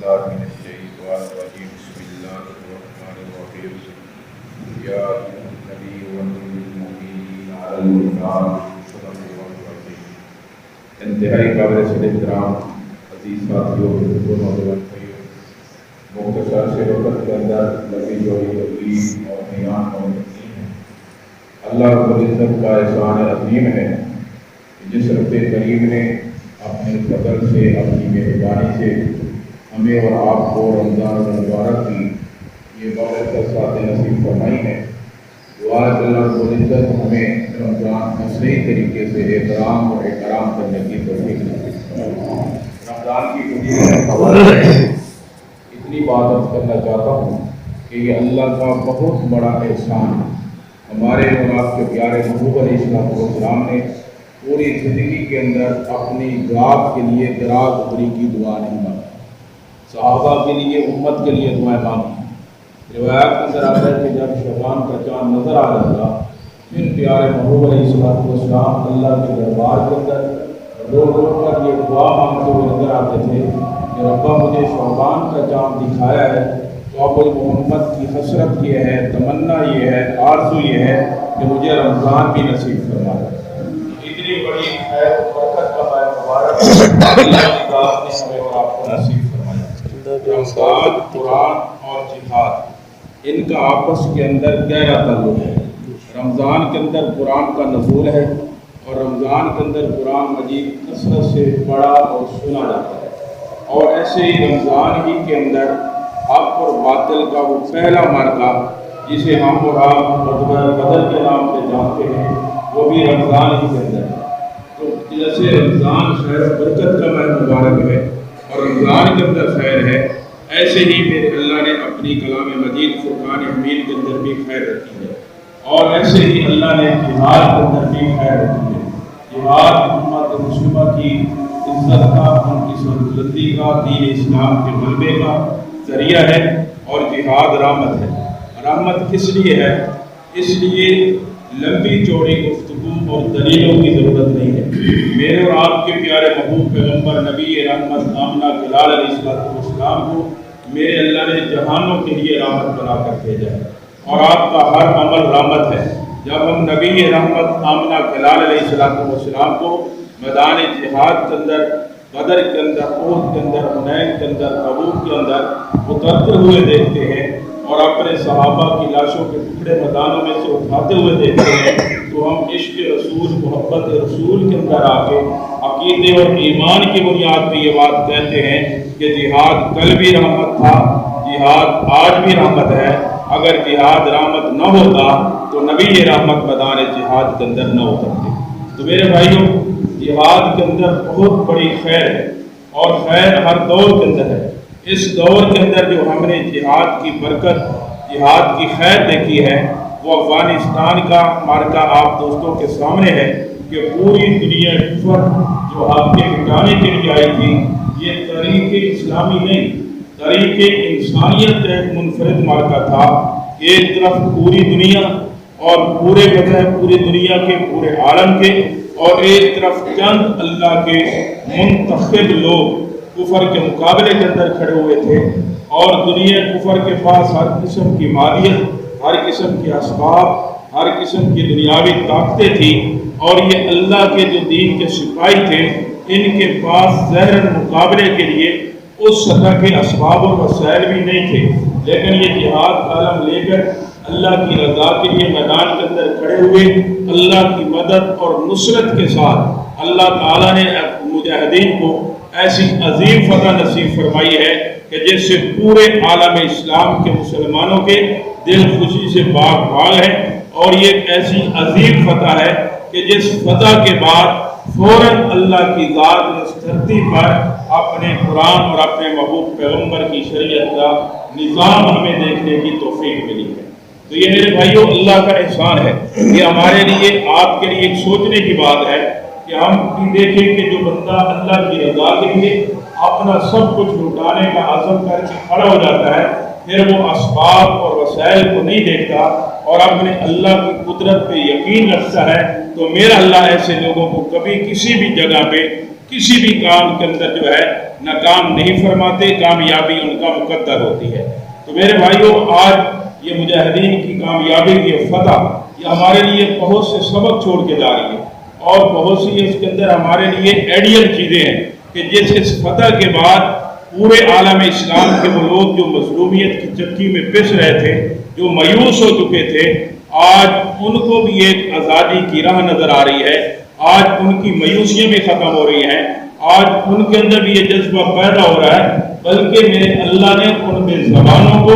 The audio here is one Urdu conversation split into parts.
بالله من الشيطان الرجيم بسم الله الرحمن الرحيم يا أيها النبي وقل للمؤمنين على القتال صدق الله العظيم. انتہائی قابل صد احترام عزیز ساتھیوں نوجوان بھائیوں، مختصر سے وقت کے اندر لمبی چوڑی تقریر اور بیان ہونے ہے۔ اللہ رب العزت کا احسان عظیم ہے جس رب کریم نے اپنے فضل سے اپنی مہربانی سے ہمیں اور آپ کو رمضان المبارک کی یہ بابرکت ساتھ نصیب فرمائی ہے۔ دعا کہ اللہ رب العزت ہمیں رمضان کو صحیح طریقے سے احترام اور اکرام کرنے کی توفیق نصیب فرمائے۔ رمضان کی خوشی اتنی بات عرض کرنا چاہتا ہوں کہ یہ اللہ کا بہت بڑا احسان ہے۔ ہمارے اور آپ کے پیارے محبوب علیہ السلام نے پوری زندگی کے اندر اپنی ذات کے لیے دراز عمری کی دعا نہیں مانگی، صحابہ کے لیے، امت کے لیے دعائیں مانگی۔ روایات کے اندر آتا ہے کہ جب شعبان کا چاند نظر آ جاتا پھر پیارے محبوب علیہ السلام اللہ کے دربار کے اندر رو رو کر یہ دعا مانگتے ہوئے نظر آتے تھے کہ ربا مجھے شعبان کا چاند دکھایا ہے تو اب محمد کی حسرت یہ ہے، تمنا یہ ہے، آرزو یہ ہے کہ مجھے رمضان بھی نصیب فرما دے۔ اتنی بڑی خیر و برکت کا مبارک اللہ کی ذات نے ہمیں اور آپ کو نصیب فرمایا۔ رمضان، قرآن اور جہاد، ان کا آپس کے اندر گہرا تعلق ہے۔ رمضان کے اندر قرآن کا نزول ہے اور رمضان کے اندر قرآن مجید کثرت سے پڑھا اور سنا جاتا ہے، اور ایسے ہی رمضان ہی کے اندر حق اور باطل کا وہ پہلا معرکہ جسے ہم اور آپ بدر کے نام سے جانتے ہیں وہ بھی رمضان ہی کے اندر ہے۔ تو جیسے رمضان خیر و برکت کا مبارک ہے اور رمضان کے اندر خیر ہے، ایسے ہی میرے اللہ نے اپنی کلام مجید فرقان حمید کے اندر بھی خیر رکھی ہے، اور ایسے ہی اللہ نے جہاد کے اندر بھی خیر رکھی ہے۔ جہاد امت مسلمہ کی عزت کا، ان کی سربلندی کا، دین اسلام کے غلبے کا ذریعہ ہے، اور جہاد رحمت ہے۔ رحمت کس لیے ہے؟ اس لیے لمبی چوڑی گفتگو اور دلیلوں کی ضرورت نہیں ہے۔ میرے اور آپ کے پیارے محبوب پیغمبر نبی رحمت آمنہ کلال علیہ السلام کو میرے اللہ نے جہانوں کے لیے رحمت بنا کر بھیجا ہے، اور آپ کا ہر عمل رحمت ہے۔ جب ہم نبی رحمت آمنہ کلال علیہ السلام کو میدان جہاد کے اندر، بدر کے اندر، احد کے اندر، حنین کے اندر، تبوک کے اندر اترتے ہوئے دیکھتے ہیں اور اپنے صحابہ کی لاشوں کے ٹکڑے میدانوں میں سے اٹھاتے ہوئے دیکھتے ہیں، تو ہم عشق رسول، محبت رسول کے اندر آ کے عقیدے اور ایمان کی بنیاد پہ یہ بات کہتے ہیں کہ جہاد کل بھی رحمت تھا، جہاد آج بھی رحمت ہے۔ اگر جہاد رحمت نہ ہوتا تو نبی رحمت میدان جہاد کے اندر نہ اترتے۔ تو میرے بھائیوں، جہاد کے اندر بہت بڑی خیر ہے، اور خیر ہر دور کے اندر ہے۔ اس دور کے اندر جو ہم نے جہاد کی برکت، جہاد کی خیر دیکھی ہے، وہ افغانستان کا معرکہ آپ دوستوں کے سامنے ہے کہ پوری دنیا کفر جو آپ کے مٹانے کے لیے آئی تھی، یہ تاریخ اسلامی نہیں، تاریخ انسانیت کا ایک منفرد معرکہ تھا۔ ایک طرف پوری دنیا اور پورے وجہ پوری دنیا کے، پورے عالم کے، اور ایک طرف چند اللہ کے منتخب لوگ کفر کے مقابلے کے اندر کھڑے ہوئے تھے، اور دنیا کفر کے پاس ہر قسم کی مادیت، ہر قسم کے اسباب، ہر قسم کی دنیاوی طاقتیں تھیں، اور یہ اللہ کے جو دین کے سپاہی تھے ان کے پاس ظاہراً مقابلے کے لیے اس سطح کے اسباب اور وسائل بھی نہیں تھے، لیکن یہ جہاد کا علم لے کر اللہ کی رضا کے لیے میدان کے اندر کھڑے ہوئے۔ اللہ کی مدد اور نصرت کے ساتھ اللہ تعالیٰ نے مجاہدین کو ایسی عظیم فتح نصیب فرمائی ہے کہ جس سے پورے عالم اسلام کے مسلمانوں کے دل خوشی سے باغ باغ ہے، اور یہ ایک ایسی عظیم فتح ہے کہ جس فتح کے بعد فوراً اللہ کی ذات نے اس دھرتی پر اپنے قرآن اور اپنے محبوب پیغمبر کی شریعت کا نظام ہمیں دیکھنے کی توفیق ملی ہے۔ تو یہ میرے بھائیوں اللہ کا احسان ہے۔ یہ ہمارے لیے، آپ کے لیے ایک سوچنے کی بات ہے کہ ہم بھی دیکھیں کہ جو بندہ اللہ کی رضا کے لیے اپنا سب کچھ لٹانے کا عزم کر کے کھڑا ہو جاتا ہے، پھر وہ اسباب اور وسائل کو نہیں دیکھتا اور اپنے اللہ کی قدرت پہ یقین رکھتا ہے، تو میرا اللہ ایسے لوگوں کو کبھی کسی بھی جگہ پہ کسی بھی کام کے اندر جو ہے ناکام نہیں فرماتے، کامیابی ان کا مقدر ہوتی ہے۔ تو میرے بھائیوں، آج یہ مجاہدین کی کامیابی کی فتح یہ ہمارے لیے بہت سے سبق چھوڑ کے جا رہی ہے، اور بہت سی اس کے اندر ہمارے لیے آئیڈیل چیزیں ہیں کہ جس اس فتح کے بعد پورے عالم اسلام کے وہ لوگ جو مظلومیت کی چکی میں پس رہے تھے، جو مایوس ہو چکے تھے، آج ان کو بھی ایک آزادی کی راہ نظر آ رہی ہے۔ آج ان کی مایوسیاں بھی ختم ہو رہی ہیں، آج ان کے اندر بھی یہ جذبہ پیدا ہو رہا ہے، بلکہ میرے اللہ نے ان کے زبانوں کو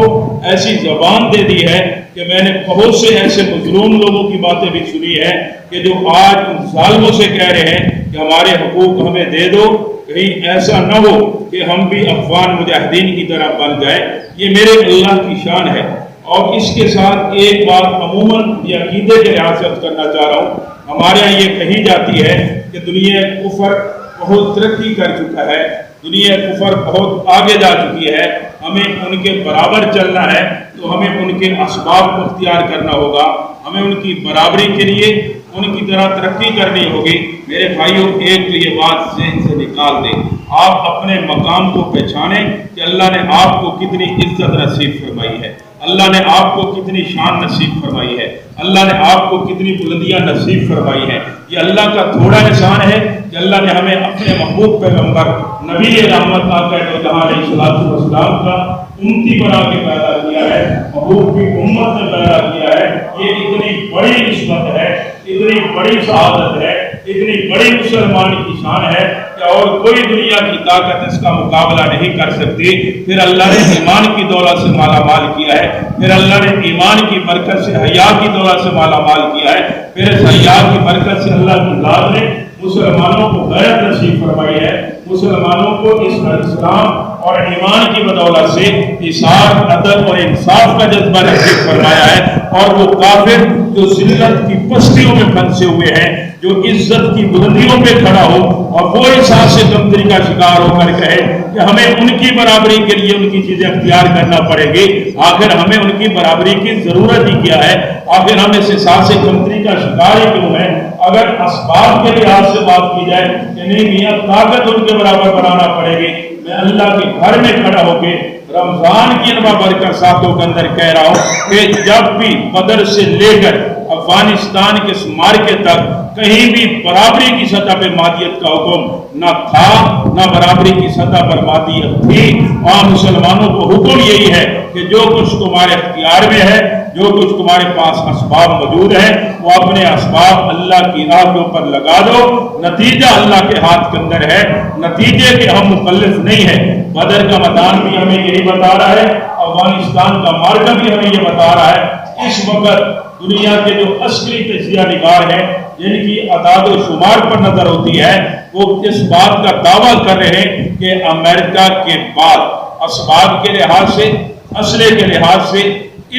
ایسی زبان دے دی ہے کہ میں نے بہت سے ایسے مظلوم لوگوں کی باتیں بھی سنی ہیں کہ جو آج ان ظالموں سے کہہ رہے ہیں کہ ہمارے حقوق ہمیں دے دو، کہیں ایسا نہ ہو کہ ہم بھی افغان مجاہدین کی طرح بن جائیں۔ یہ میرے اللہ کی شان ہے۔ اور اس کے ساتھ ایک بات عموماً یہ عقیدے کے لحاظ سے کرنا چاہ رہا ہوں، ہمارے یہاں یہ کہی جاتی ہے کہ دنیا کفر بہت ترقی کر چکا ہے، دنیا کفر بہت آگے جا چکی ہے، ہمیں ان کے برابر چلنا ہے تو ہمیں ان کے اسباب کو اختیار کرنا ہوگا، ہمیں ان کی برابری کے لیے ان کی طرح ترقی کرنی ہوگی۔ میرے بھائیوں، ایک تو یہ بات ذہن سے نکال دیں، آپ اپنے مقام کو پہچانیں کہ اللہ نے آپ کو کتنی عزت نصیب فرمائی ہے، اللہ نے آپ کو کتنی شان نصیب فرمائی ہے، اللہ نے آپ کو کتنی بلندیاں نصیب فرمائی ہے۔ یہ اللہ کا تھوڑا احسان ہے کہ اللہ نے ہمیں اپنے محبوب پیغمبر نبی رحمت آقا دو جہاں علیہ الصلوۃ والسلام کا امتی بنا کے پیدا کیا ہے، محبوب کی امت میں پیدا کیا ہے۔ یہ اتنی بڑی نسبت ہے، اتنی بڑی سعادت ہے، اتنی بڑی مسلمان کی شان ہے کہ اور کوئی دنیا کی طاقت اس کا مقابلہ نہیں کر سکتی۔ پھر اللہ نے ایمان کی دولت سے مالا مال کیا ہے، پھر اللہ نے ایمان کی برکت سے حیا کی دولت سے مالا مال کیا ہے، پھر اس حیا کی برکت سے اللہ کی ذات نے مسلمانوں کو غیرت نصیب فرمائی ہے، مسلمانوں کو اسلام اور ایمان کی بدولت سے احسان، عدل اور انصاف کا جذبہ نصیب فرمایا ہے۔ اور وہ کافر جو ذلت کی پستیوں میں پھنسے ہوئے ہیں، جو عزت کی بلندیوں پہ کھڑا ہو اور وہ احساس کمتری کا شکار ہو کر کہے کہ ہمیں ان کی برابری کے لیے ان کی چیزیں اختیار کرنا پڑے گی، آخر ہمیں ان کی برابری کی ضرورت ہی کیا ہے، آخر ہم اس احساس کمتری کا شکار ہی کیوں ہے؟ اگر اسباب کے لحاظ سے بات کی جائے کہ نہیں میاں طاقت ان کے برابر بنانا پڑے گی، میں اللہ کے گھر میں کھڑا ہو کے رمضان کی انواع برکت ساتھوں کے اندر کہہ رہا ہوں کہ جب بھی بدر سے لے کر افغانستان کے اس مارکے تک کہیں بھی برابری کی سطح پہ مادیت کا حکم نہ تھا، نہ برابری کی سطح پر مادیت تھی۔ وہاں مسلمانوں کو حکم یہی ہے کہ جو کچھ تمہارے اختیار میں ہے، جو کچھ تمہارے پاس اسباب موجود ہیں، وہ اپنے اسباب اللہ کی راہ کے اوپر لگا دو، نتیجہ اللہ کے ہاتھ کے اندر ہے، نتیجے کے ہم مکلف نہیں ہیں۔ بدر کا میدان بھی ہمیں یہی بتا رہا ہے، افغانستان کا مارکا بھی ہمیں یہ بتا رہا ہے۔ اس وقت دنیا کے جو عسکری تجزیہ نگار ہیں، جن کی اعداد و شمار پر نظر ہوتی ہے، وہ اس بات کا دعویٰ کر رہے ہیں کہ امریکہ کے بعد اسباب کے لحاظ سے، اسلحے کے لحاظ سے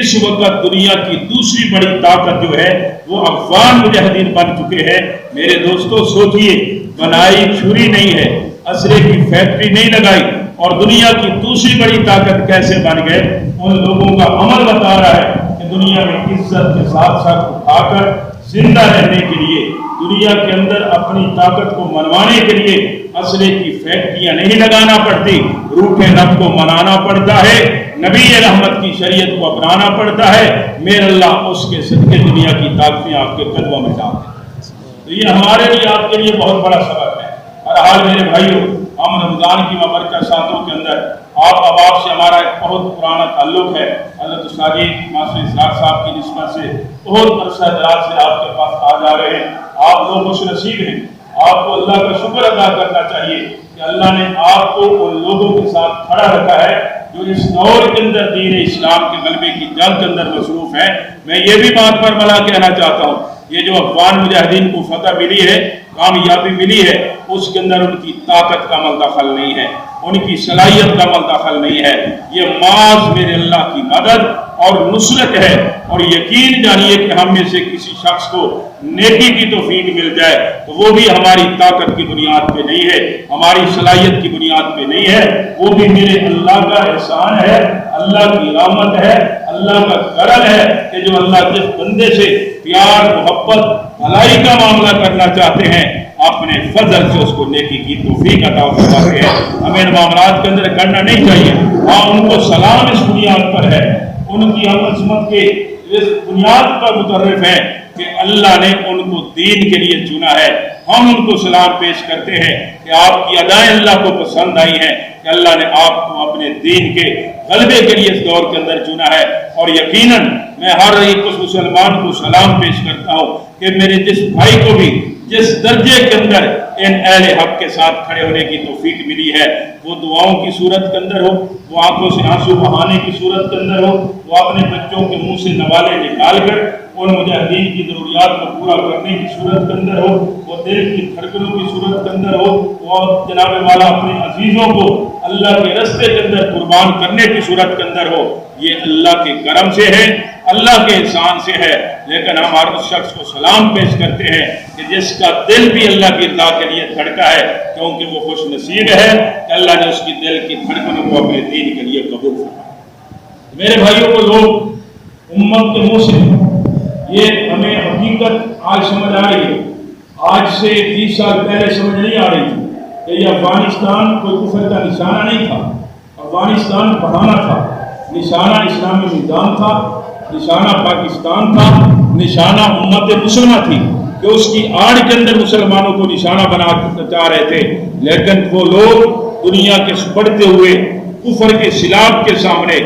اس وقت دنیا کی دوسری بڑی طاقت جو ہے وہ افغان مجاہدین بن چکے ہیں۔ میرے دوستو سوچئے، بنائی چھری نہیں ہے، اسلحے کی فیکٹری نہیں لگائی، اور دنیا کی دوسری بڑی طاقت کیسے بن گئے؟ ان لوگوں کا عمل بتا رہا ہے کہ دنیا میں عزت کے ساتھ ساتھ اٹھا کر زندہ رہنے کے لیے، دنیا کے اندر اپنی طاقت کو منوانے کے لیے اسلحے کی فیکٹریاں نہیں لگانا پڑتی، روٹے نب کو منانا پڑتا ہے، نبی رحمت کی شریعت کو اپنانا پڑتا ہے۔ میرے اللہ اس کے صدقے دنیا کی طاقتیں آپ کے قدموں میں ڈال دیں۔ تو یہ ہمارے لیے، آپ کے لیے بہت بڑا سبق ہے۔ بہرحال میرے بھائیوں، ہم رمضان کی مبارکہ ساتوں کے اندر آپ احباب سے ہمارا ایک بہت پرانا تعلق ہے۔ حضرت استاد ناصر اسحاق صاحب کی نسبت سے بہت عرصہ دراز سے آپ کے پاس آ جا رہے ہیں۔ آپ لوگ خوش نصیب ہیں، آپ کو اللہ کا شکر ادا کرنا چاہیے کہ اللہ نے آپ کو ان لوگوں کے ساتھ کھڑا رکھا ہے جو اس دور کے اندر دین اسلام کے غلبے کی جنگ کے اندر مصروف ہیں۔ میں یہ بھی بات پر بلا کہنا چاہتا ہوں، یہ جو افغان مجاہدین کو فتح ملی ہے، کامیابی ملی ہے، اس کے اندر ان کی طاقت کا عمل دخل نہیں ہے، ان کی صلاحیت کا عمل دخل نہیں ہے، یہ محض میرے اللہ کی مدد اور نصرت ہے۔ اور یقین جانیے کہ ہم میں سے کسی شخص کو نیکی کی توفیق مل جائے تو وہ بھی ہماری طاقت کی بنیاد پہ نہیں ہے، ہماری صلاحیت کی بنیاد پہ نہیں ہے، وہ بھی میرے اللہ کا احسان ہے، اللہ کی رحمت ہے، اللہ کا کرم ہے کہ جو اللہ جس بندے سے پیار، محبت، بھلائی کا معاملہ کرنا چاہتے ہیں اپنے فضل سے اس کو نیکی کی توفیق عطا فرماتے ہیں۔ ہمیں ان معاملات کے اندر کرنا نہیں چاہیے۔ ہاں ان کو سلام اس بنیاد پر ہے، ان کی ہم عظمت کے اس بنیاد پر متعارف ہیں کہ اللہ نے ان کو دین کے لیے چنا ہے۔ ہم ان کو سلام پیش کرتے ہیں کہ آپ کی ادائیں اللہ کو پسند آئی ہیں، کہ اللہ نے آپ کو اپنے دین کے غلبے کے لیے اس دور کے اندر چنا ہے۔ اور یقیناً میں ہر ایک اس مسلمان کو سلام پیش کرتا ہوں کہ میرے جس بھائی کو بھی جس درجے کے اندر ان اہل حق کے ساتھ کھڑے ہونے کی توفیق ملی ہے، وہ دعاؤں کی صورت کے اندر ہو، وہ آنکھوں سے آنسو بہانے کی صورت کے اندر ہو، وہ اپنے بچوں کے منہ سے نوالے نکال کر ان مجاہدین کی ضروریات کو پورا کرنے کی صورت کے اندر ہو، وہ دل کی دھڑکنوں کی صورت کے اندر ہو، وہ جناب والا اپنے عزیزوں کو اللہ کے راستے کے اندر قربان کرنے کی صورت کے اندر ہو، یہ اللہ کے کرم سے ہے، اللہ کے احسان سے ہے۔ لیکن ہم ہر اس شخص کو سلام پیش کرتے ہیں کہ جس کا دل بھی اللہ کی رضا کے لیے دھڑکا ہے، کیونکہ وہ خوش نصیب ہے کہ اللہ نے اس کی دل کی دھڑکنوں کو اپنے دین کے لیے قبول فرمایا۔ میرے بھائیوں کو لوگ امت کے منہ سے یہ ہمیں حقیقت آج سمجھ آ رہی ہے، آج سے 20 سال پہلے سمجھ نہیں آ رہی تھی کہ یہ افغانستان کوئی کفر کا نشانہ نہیں تھا، افغانستان بہانہ تھا، نشانہ اسلامی نظام تھا، نشانہ پاکستان تھا، نشانہ امت مسلمہ تھی کہ اس کی آڑ کے اندر مسلمانوں کو نشانہ بنا چاہ رہے تھے۔ لیکن وہ لوگ دنیا کے بڑھتے ہوئے کفر کے سیلاب کے سامنے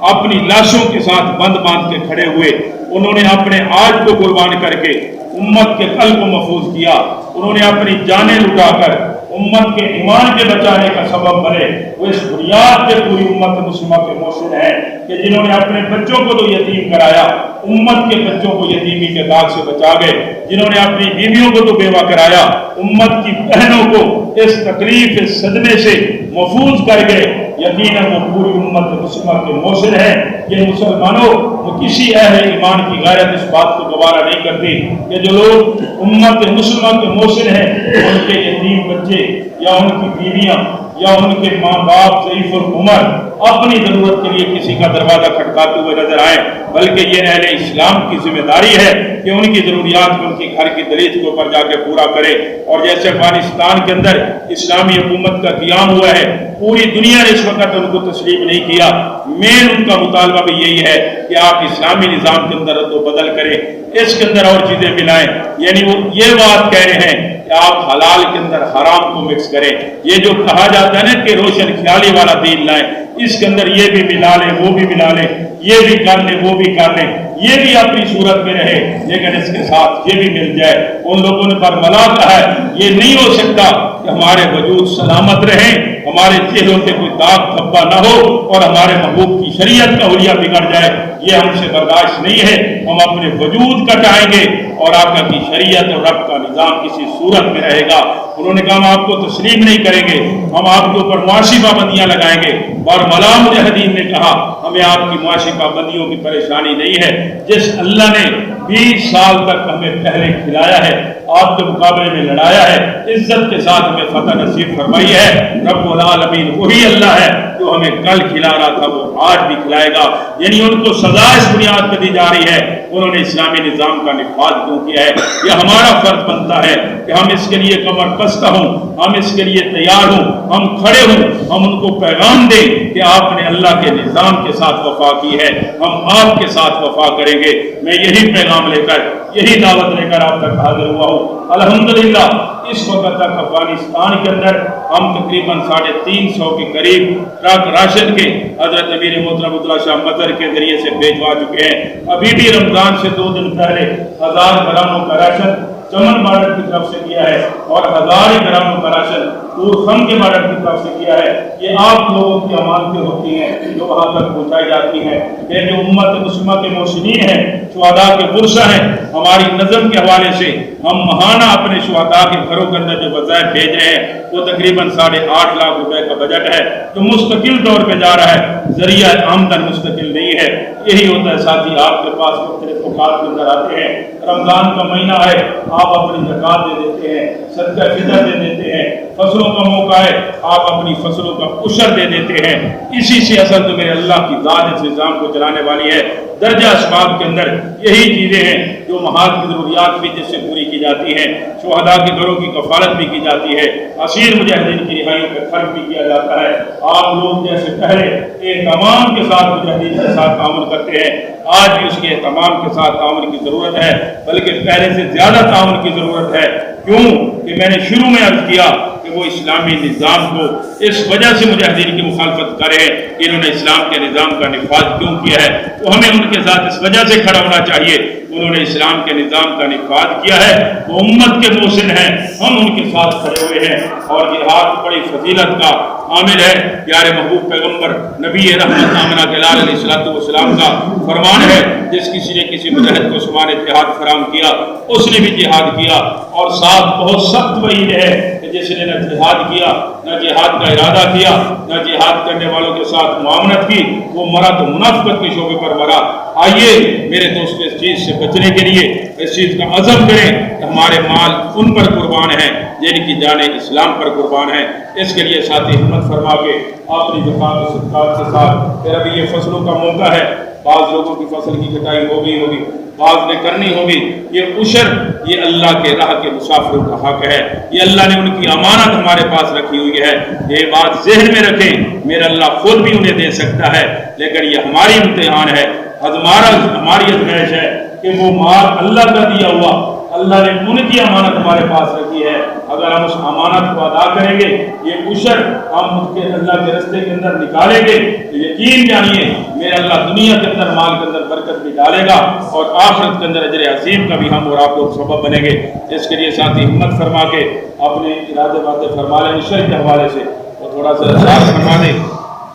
اپنی لاشوں کے ساتھ بند باندھ کے کھڑے ہوئے، انہوں نے اپنے آج کو قربان کر کے امت کے قلب کو محفوظ کیا، انہوں نے اپنی جانیں لٹا کر امت کے ایمان کے بچانے کا سبب بنے۔ وہ اس بنیاد پہ پوری امت مسلمہ کے محسن ہیں کہ جنہوں نے اپنے بچوں کو تو یتیم کرایا، امت کے بچوں کو یتیمی کے داغ سے بچا گئے، جنہوں نے اپنی بیویوں کو تو بیوہ کرایا، امت کی بہنوں کو اس تکلیف اس صدمے سے محفوظ کر گئے۔ یقیناً وہ پوری امت مسلمہ کے محسن ہیں۔ یہ مسلمانوں وہ کسی اہل ایمان کی غیرت اس بات کو گوارا نہیں کرتی کہ جو لوگ امت مسلمہ کے محسن ہیں ان کے یتیم بچے یا ان کی بیویاں یا ان کے ماں باپ ضعیف العمر اپنی ضرورت کے لیے کسی کا دروازہ کھٹکاتے ہوئے نظر آئیں، بلکہ یہ اہل اسلام کی ذمہ داری ہے کہ ان کی ضروریات کو ان کی گھر کی دہلیز کے اوپر جا کے پورا کرے۔ اور جیسے افغانستان کے اندر اسلامی حکومت کا قیام ہوا ہے، پوری دنیا نے اس وقت ان کو تسلیم نہیں کیا، مین ان کا مطالبہ بھی یہی ہے کہ آپ اسلامی نظام کے اندر رد و بدل کریں، اس کے اندر اور چیزیں ملائیں، یعنی وہ یہ بات کہہ رہے ہیں کہ آپ حلال کے اندر حرام کو مکس کریں۔ یہ جو کہا جاتا ہے نا کہ روشن خیالی والا دین لائیں، اس کے اندر یہ بھی ملا لیں، وہ بھی ملا لیں، یہ بھی کر لیں، وہ بھی کر لیں، یہ بھی اپنی صورت میں رہے لیکن اس کے ساتھ یہ بھی مل جائے۔ ان لوگوں نے برملا کہا ہے یہ نہیں ہو سکتا کہ ہمارے وجود سلامت رہیں، ہمارے چہروں پہ کوئی داغ دھبا نہ ہو اور ہمارے محبوب کی شریعت کا حلیہ بگڑ جائے، یہ ہم سے برداشت نہیں ہے۔ ہم اپنے وجود کٹائیں گے اور آقا کی شریعت اور رب کا نظام کسی صورت میں رہے گا۔ انہوں نے کہا ہم آپ کو تسلیم نہیں کریں گے، ہم آپ کے اوپر معاشی پابندیاں لگائیں گے۔ برملا مجاہدین نے کہا ہمیں آپ کی معاشی پابندیوں کی پریشانی نہیں ہے، جس اللہ نے 20 سال تک ہمیں پہلے کھلایا ہے، آپ کے مقابلے میں لڑایا ہے، عزت کے ساتھ ہمیں فتح نصیب فرمائی ہے۔ رب العالمین وہی اللہ ہے جو ہمیں کل کھلا رہا تھا وہ آج بھی کھلائے گا۔ یعنی ان کو سزا اس بنیاد پہ دی جا رہی ہے انہوں نے اسلامی نظام کا نفاذ کیوں کیا ہے۔ یہ ہمارا فرض بنتا ہے کہ ہم اس کے لیے کمر بستہ ہوں، ہم اس کے لیے تیار ہوں، ہم کھڑے ہوں، ہم ان کو پیغام دیں کہ آپ نے اللہ کے نظام کے ساتھ وفا کی ہے، ہم آپ کے ساتھ وفا کریں گے۔ میں یہی پیغام لے کر یہی دعوت لے کر آپ تک حاضر ہوا ہوں۔ الحمدللہ اس وقت تک افغانستان کے اندر ہم تقریباً 350 کے قریب ٹرک راشن کے حضرت امیر محترم عبداللہ شاہ مظہر کے ذریعے سے بھیجوا چکے ہیں۔ ابھی بھی رمضان سے 2 دن پہلے 1000 گراموں کا راشن چمن بارڈر کی طرف سے کیا ہے اور 1000 گراموں کا راشن خم کے بارڈر کی طرف سے کیا ہے۔ یہ آپ لوگوں کی امانتیں ہوتی ہیں جو وہاں تک پہنچائی جاتی ہیں۔ یہ جو امت مسلمہ کے محسنین ہیں، شہداء کے ورثہ ہیں، ہماری نظم کے حوالے سے ہم ماہانہ اپنے شہداء کے گھروں کے اندر جو وظائف بھیج رہے ہیں وہ تقریباً 8.5 لاکھ روپے کا بجٹ ہے جو مستقل طور پہ جا رہا ہے، ذریعہ آمدن مستقل نہیں ہے۔ یہی ہوتا ہے ساتھی، آپ کے پاس مختلف اوقات کے اندر آتے ہیں، رمضان کا مہینہ ہے، آپ اپنی زکوٰۃ دے دیتے ہیں، صدقہ فطر دے دیتے ہیں، فصلوں کا موقع ہے آپ اپنی فصلوں کا عشر دے دیتے ہیں۔ اسی سے اصل تو میرے اللہ کی ذات اس نظام کو چلانے والی ہے۔ درجہ اسباب کے اندر یہی چیزیں ہیں جو محاذ کی ضروریات بھی جس سے پوری کی جاتی ہیں، شہداء کے گھروں کی کفالت بھی کی جاتی ہے، اسیر مجاہدین کی رہائیوں پہ خرچ بھی کیا جاتا ہے۔ آپ لوگ جیسے پہلے اہتمام کے ساتھ مجاہدین کے ساتھ تعاون کرتے ہیں، آج بھی اس کے اہتمام کے ساتھ تعاون کی ضرورت ہے، بلکہ پہلے سے زیادہ تعاون کی ضرورت ہے۔ کیوں کہ میں نے شروع میں عرض کیا کہ وہ اسلامی نظام کو اس وجہ سے مجاہدین کی مخالفت کر رہے ہیں کہ انہوں نے اسلام کے نظام کا نفاذ کیوں کیا ہے، تو ہمیں ان کے ساتھ اس وجہ سے کھڑا ہونا چاہیے۔ انہوں نے اسلام کے نظام کا نفاذ کیا ہے، وہ امت کے محسن ہیں، ہم ان کے ساتھ کھڑے ہوئے ہیں، اور جہاد بڑی فضیلت کا عامل ہے۔ پیارے محبوب پیغمبر نبی رحمت آمنہ کے لال علیہ السلام کا فرمان ہے، جس کسی نے کسی مجاہد کو سامان جہاد فراہم کیا اس نے بھی جہاد کیا، اور ساتھ بہت سخت وعید ہے کہ جس نے نہ جہاد کیا، نہ جہاد کا ارادہ کیا، نہ جہاد کرنے والوں کے ساتھ معاونت کی، وہ مرا تو منافقت کے شعبے پر مرا۔ آئیے میرے دوست اس چیز سے بچنے کے لیے اس چیز کا عزم کریں کہ ہمارے مال ان پر قربان ہیں جن کی جانیں اسلام پر قربان ہیں۔ اس کے لیے ساتھی ہمت فرما کے اپنی زکات و صدقات کے ساتھ، پھر ابھی یہ فصلوں کا موقع ہے، بعض لوگوں کی فصل کی کٹائی ہوگی بعض نے کرنی ہوگی، یہ عشر یہ اللہ کے راہ کے مسافروں کا حق ہے، یہ اللہ نے ان کی امانت ہمارے پاس رکھی ہوئی ہے۔ یہ بات ذہن میں رکھیں، میرا اللہ خود بھی انہیں دے سکتا ہے، لیکن یہ ہماری امتحان ہے، ہماری ازمائش ہے کہ وہ مال اللہ کا دیا ہوا، اللہ نے ان کی امانت ہمارے پاس رکھی ہے، اگر ہم اس امانت کو ادا کریں گے، یہ عشر ہم اس کے اللہ کے رستے کے اندر نکالیں گے، تو یقین جانیے میرا اللہ دنیا کے اندر مال کے اندر برکت بھی ڈالے گا، اور آخرت کے اندر اجر عظیم کا بھی ہم اور آپ لوگ سبب بنیں گے۔ اس کے لیے ساتھی ہمت فرما کے اپنے ارادے باتیں فرما لیں، عشر کے حوالے سے وہ تھوڑا سا ارشاد فرما دیں۔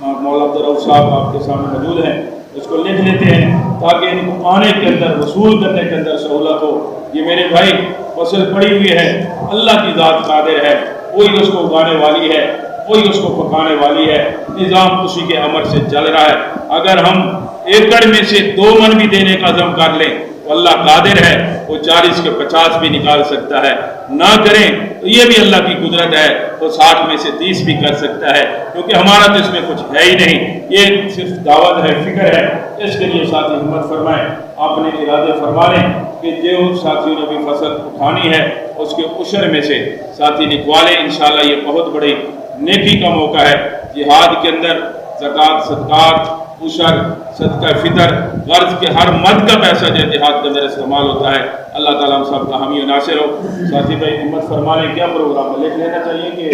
مولانا عبدالرؤف صاحب آپ کے سامنے موجود ہیں، اس کو لکھ لیتے ہیں تاکہ ان کو آنے کے اندر وصول کرنے کے اندر سہولت ہو۔ یہ میرے بھائی فصل پڑی ہوئی ہے، اللہ کی ذات قادر ہے، وہی اس کو اگانے والی ہے، وہی اس کو پکانے والی ہے، نظام اسی کے امر سے چل رہا ہے۔ اگر ہم ایکڑ میں سے 2 من بھی دینے کا عزم کر لیں تو اللہ قادر ہے، وہ 40 کے 50 بھی نکال سکتا ہے، نہ کریں تو یہ بھی اللہ کی قدرت ہے، وہ 60 میں سے 30 بھی کر سکتا ہے، کیونکہ ہمارا تو اس میں کچھ ہے ہی نہیں، یہ صرف دعوت ہے، فکر ہے۔ اس کے لیے ساتھی ہمت فرمائیں، اپنے ارادے فرما لیں کہ جو ساتھیوں نے بھی فصل اٹھانی ہے اس کے عشر میں سے ساتھی نکوالیں، انشاءاللہ یہ بہت بڑی نیکی کا موقع ہے۔ جہاد کے اندر زکوٰۃ، صدقات، عشر، صدقہ فطر، غرض کے ہر مد کا پیسہ جو جہاد کے اندر استعمال ہوتا ہے، اللہ تعالیٰ ہم سب کا حامی و ناصر ہو۔ ساتھی بھائی ہمت فرما لیں، کیا پروگرام ہے، لکھ لینا چاہیے کہ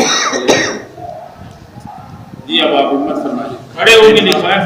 جی اب آپ ہمت فرما لیں، کھڑے ہو کے لکھوائیں۔